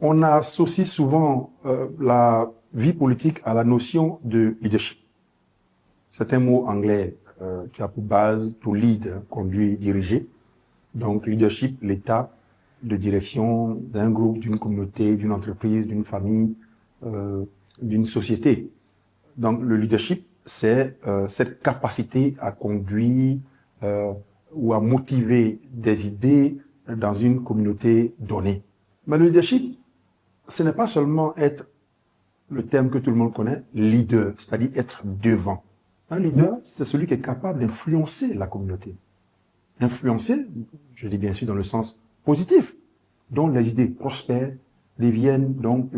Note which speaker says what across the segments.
Speaker 1: On associe souvent la vie politique à la notion de leadership. C'est un mot anglais qui a pour base to lead, conduire, diriger. Donc leadership, l'état de direction d'un groupe, d'une communauté, d'une entreprise, d'une famille, d'une société. Donc le leadership, c'est cette capacité à conduire ou à motiver des idées dans une communauté donnée. Mais le leadership, ce n'est pas seulement être le terme que tout le monde connaît, leader, c'est-à-dire être devant. Un leader, c'est celui qui est capable d'influencer la communauté. Influencer, je dis bien sûr dans le sens positif, dont les idées prospèrent, deviennent donc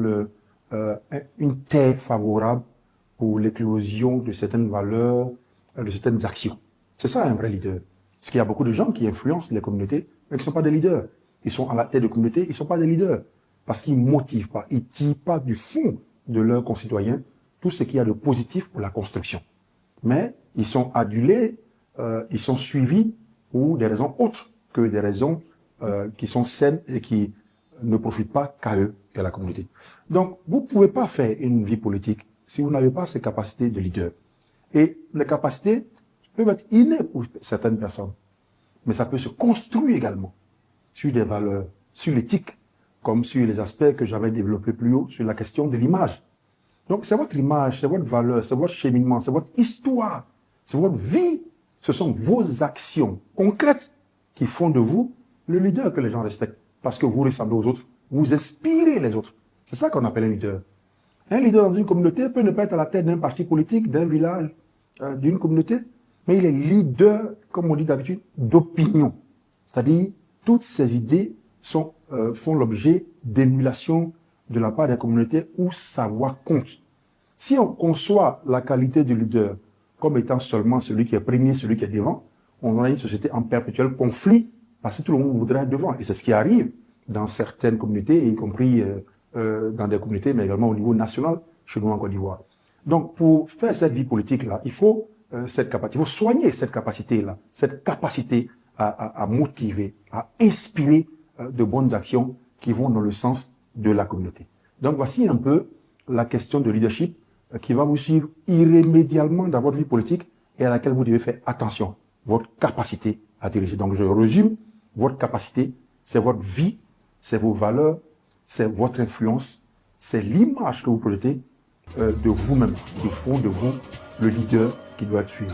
Speaker 1: une terre favorable pour l'éclosion de certaines valeurs, de certaines actions. C'est ça un vrai leader. Parce qu'il y a beaucoup de gens qui influencent les communautés, mais qui ne sont pas des leaders. Ils sont à la tête de communautés, ils ne sont pas des leaders. Parce qu'ils ne motivent pas, ils ne tirent pas du fond de leurs concitoyens tout ce qu'il y a de positif pour la construction. Mais ils sont adulés, ils sont suivis pour des raisons autres que des raisons qui sont saines et qui ne profitent pas qu'à eux et à la communauté. Donc, vous ne pouvez pas faire une vie politique si vous n'avez pas ces capacités de leader. Et les capacités peuvent être innées pour certaines personnes, mais ça peut se construire également sur des valeurs, sur l'éthique, comme sur les aspects que j'avais développés plus haut, sur la question de l'image. Donc, c'est votre image, c'est votre valeur, c'est votre cheminement, c'est votre histoire, c'est votre vie. Ce sont vos actions concrètes qui font de vous le leader que les gens respectent. Parce que vous ressemblez aux autres, vous inspirez les autres. C'est ça qu'on appelle un leader. Un leader dans une communauté peut ne pas être à la tête d'un parti politique, d'un village, d'une communauté, mais il est leader, comme on dit d'habitude, d'opinion. C'est-à-dire, toutes ces idées font l'objet d'émulation de la part des communautés où sa voix compte. Si on conçoit la qualité du leader comme étant seulement celui qui est premier, celui qui est devant, on a une société en perpétuel conflit parce que tout le monde voudrait être devant. Et c'est ce qui arrive dans certaines communautés, y compris dans des communautés, mais également au niveau national, chez nous en Côte d'Ivoire. Donc, pour faire cette vie politique-là, il faut cette capacité, il faut soigner cette capacité-là, cette capacité à motiver, à inspirer de bonnes actions qui vont dans le sens de la communauté. Donc, voici un peu la question de leadership qui va vous suivre irrémédiablement dans votre vie politique et à laquelle vous devez faire attention, votre capacité à diriger. Donc, je résume, votre capacité, c'est votre vie, c'est vos valeurs, c'est votre influence, c'est l'image que vous projetez de vous-même, qui font de vous le leader qui doit être suivi.